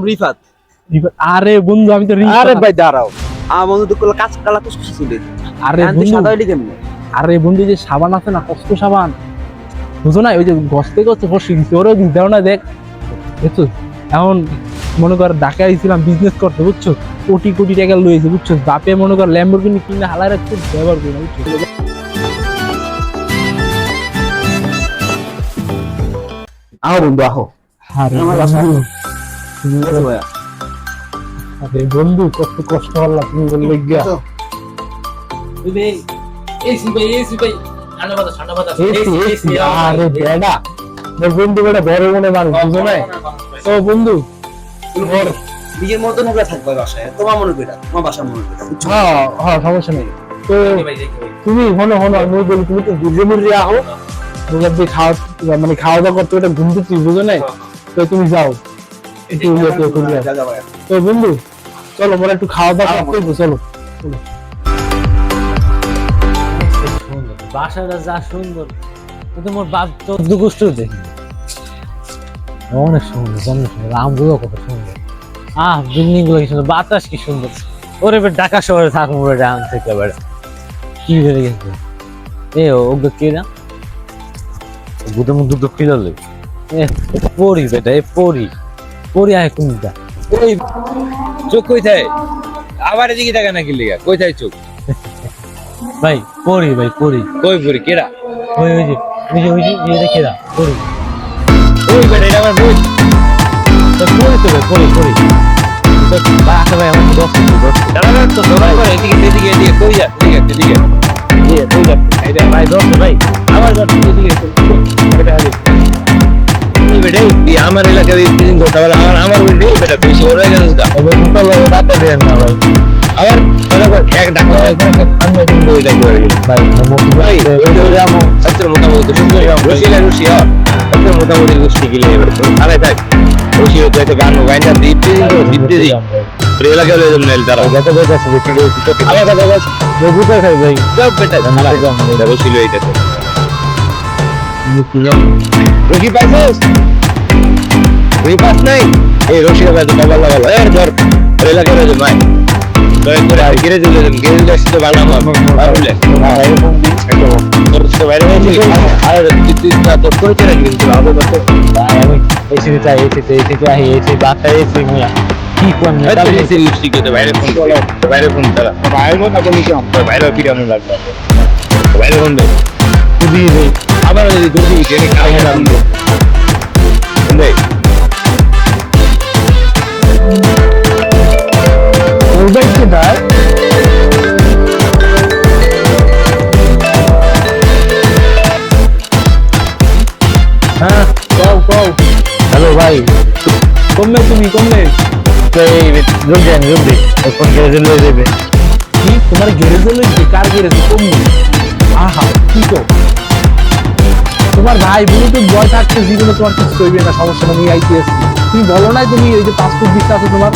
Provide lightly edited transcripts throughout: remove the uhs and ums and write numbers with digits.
রিফাত। আরে বন্ধু আমি তো আরে ভাই দাঁড়াও, বন্ধু তো কাজ কালা কুসকুস ছিল। আরে বন্ধু সাদা হইলি কেমনে? আরে বন্ধু যে সাবান আছে না, কষ্ট সাবান বুঝো না, ওই যে গছতে গছতে ফসি দিচ্ছে, ওরও দিস দাও না, দেখ দেখছো। এখন মনে কর ঢাকায় আইছিলাম বিজনেস করতে, বুঝছো, কোটি কোটি টাকা লইছে, বুঝছো, বাপে মনে কর ল্যাম্বরগিনি কিনে হালাই রাখছে, ব্যবহার করি না, বুঝছো। আহো বন্ধু আহো। আরে বন্ধু কত কষ্ট হল্লা তুমি বললে গিয়া আরে বেডা মোর বন্ধু বেটা বড় মনে মানুষ, বুঝো না তো বন্ধু। নিজের মতন করে থাকবে বাসায়, তোমার মনে কইরা, তোমার বাসা মনে কইরা। হ্যাঁ হ্যাঁ সমস্যা নেই। তো তুমি হনো আমি বলি, তুমি তো ঘুরে মুড়ে আহো, বুঝলাম যে খাওয়া মানে খাওয়া দাওয়া করতে ওটা ঘুমতে তুই বুঝো না, তো তুমি যাও একটু তো বন্ধু চলো মোরা একটু খাওয়া দাওয়া করতে, চলো চলো। বাসাটা যা সুন্দর, কিন্তু মোর বাপ চোদ্দ গোষ্ঠ দেখি অনেক সুন্দর, অনেক সুন্দর, আমগুলো কত সুন্দর, বিল্ডিং গুলো কি সুন্দর, বাতাস কি সুন্দর। ওরে ঢাকা শহরে থাকবো আম থেকে এবারে কি বেড়ে গেছে এ ওগুলো কে না বুধের মধ্যে তো কি ধরলে পড়ি বেটা, এ পড়ি আয় কোনটা ওই চোখ কই থাকে আবার এদিকে থাকে নাকি লিগা কই থাকে চোখ ভাই পড়ি কই পড়ি কেরা ওই যে রেখে দা পড়ি ওই বেটা এটা আমার বই পড়ি তো পড়ি ভাই আসলে ভাই আমার 10 দাঁড়া তো দৌড়া করে এদিকে কই যা এদিকে এটা ভাই 10 ভাই আমার ঘর থেকে এদিকে বেটা হালি এই বেটা আমার এলাকায় বিল্ডিং করতে পারে আমার বিল্ডিং বেটা বেশি বড় হয়ে গেছে ওই মোটা লাগে রাতে দেন না ভাই আবার এক ডাক্তার আমি কিন্তু ওইটা করে গেল ভাই ভাই ওইটা আমো সত্য মোটামুটি সুন্দর রশিয়া সত্য মোটামুটি গোষ্ঠী গিলে এবার আরে থাক রশিয়া তো একটা গান গাইনা দিতে দিই এলাকায় লয়ে যাবেন তারা যত বেশ আছে আমার কথা বলছ বুঝতে খাই ভাই সব বেটা জানা রশিয়া লইতেছে রশি পাইছিস রশি পাস নাই এই রশিয়া ভাই তো বাবা লাগলো এর ধর এলাকায় লয়ে যাবেন ভাই দয়া করে আর গিরে দিলে গিরে আসতে তো বাংলা আর বলে এরকম দিন তোর তো বাইরে হয়েছে আর তুই তো করেছে নাকি কিন্তু আগে করতে ভাই আমি এসে চাই এসে বাসা এসে মিয়া কি কোন তাহলে এসে লিপস্টিক তো বাইরে ফোন তারা বাইরে ফোন আপনি কি আমরা বাইরে ফিরে আমি লাগবে বাইরে ফোন দে খুবই আবার যদি দুটি জেনে খাই না দে ওইটাই দাঁড় হ্যাঁ কও হ্যালো ভাই কমবে তুমি কমবে জলদি এখন গ্যারেজে লয়ে যাবে কি তোমার গ্যারেজে লইছে? কার গ্যারেজে? কমবে? আহা কি তো তোমার ভাই ব্লুটুথ বয় থাকতে জীবনে তোমার কিছু করবে না, সমস্যা নেই, আমি আইতে আসছি। তুমি বলো নাই তুমি এই যে পাসপোর্ট দিতে আছে তোমার,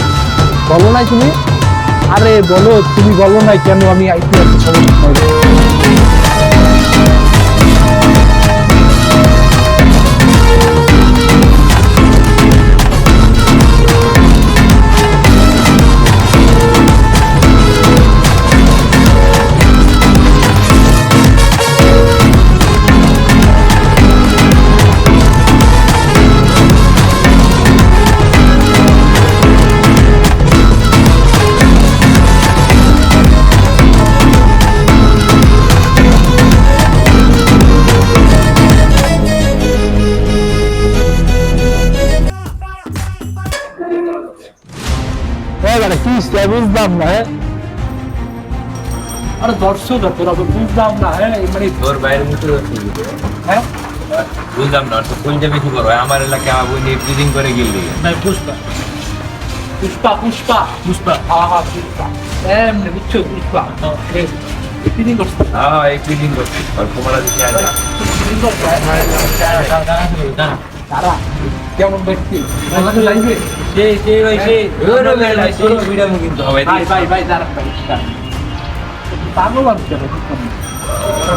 বলো নাই তুমি? আরে বলো, তুমি বলো নাই কেন আমি আইতে আসছি, সমস্যা নেই। বুঝলাম না, আরে দর্শক তোরা তো বুঝলাম না, মানে তোর বাইরে মুখে হ্যাঁ বুঝলাম না তো কোন বেশি করো আমার এলাকায় আমার বই নিয়ে ব্রিডিং করে গেলি পুষ্পা হ্যাঁ পুষ্পা এমনি বুঝছো, পুষ্পা ফিলিং করছে, হ্যাঁ এই ব্রিডিং করছি অল্প মারা দিতে আজ তারা কেমন ব্যক্তি লাইভে কিন্তু হবে ভাই দাঁড়া পাগল আমি কেন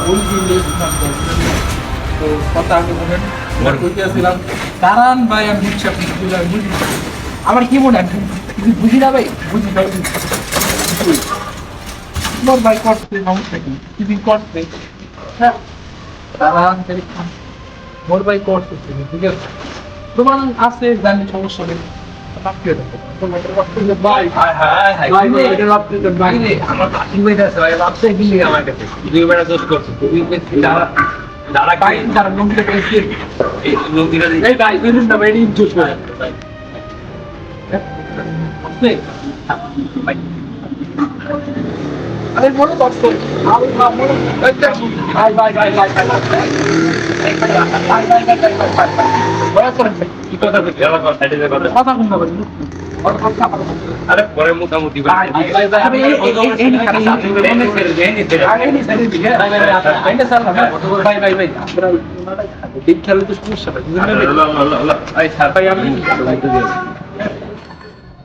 বলছি তো কথা আগে বলেন কইতেছিলাম দাঁড়ান ভাই, আমি বুঝছি আপনি বুঝি আমার কি মনে হয় তুই বুঝি না ভাই বুঝি না মোর ভাই করতে সমস্যা কি তুই করতে হ্যাঁ আরাম করে খান মোর ভাই করতে ঠিক আছে তোমার আছে জানি সমস্যা নেই বাকি দেখো তোমার করতে ভাই ভাই এটা রাখতে ভাই রে আমার বাকি ভাই আছে ভাই রাখতে কি লিখে আমার কাছে দুই বেলা দোষ করছে তুই দাঁড়া ভাই তার লোকটা পেয়েছি এই লোকটা এই ভাই তুই না ভাই ইনজুস ভাই আরে মনে করছো আমি না মনে ভাই ভাই ভাই ভাই আরে পরে মোটামুটি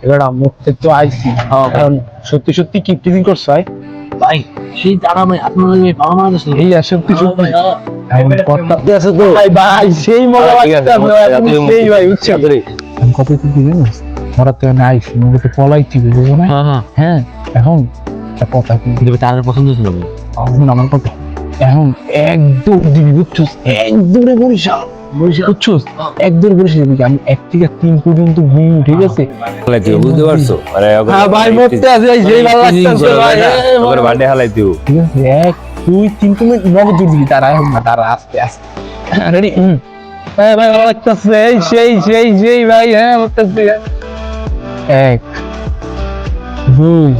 এবার মুখতে তো আইসি কারণ সত্যি সত্যি কি টিভি করছো ভাই সেই টাকা ভাই আপনার ওই বাবা মা আছে এই সত্যি সত্যি এখন করতে আছে তো ভাই ভাই সেই মজা লাগছে সেই ভাই উচ্চ আমি কত কি দিবেন ওরা তো না আইসি মনে তো পলাই টিভি বুঝো না হ্যাঁ এখন একটা কথা কি কিন্তু তার পছন্দ ছিল ভাই এখন আমার কথা এখন এক দৌড় দিবি বুঝছো এক দৌড়ে বরিশাল বুঝছো এক দৌড় বরিশাল দিবি আমি 1 থেকে 3 পর্যন্ত ঘুম ঠিক আছে বুঝতে পারছো হ্যাঁ ভাই মরতে আছে ভাই সেই ভালো লাগছে ভাই ওর বান্ডে হালাই দিও ঠিক আছে 1 2 3 মিনিট নগদ দৌড় দিবি তারা এখন না তারা আস্তে আস্তে রেডি হ্যাঁ ভাই ভালো লাগতেছে সেই ভাই হ্যাঁ লাগতেছে 1 2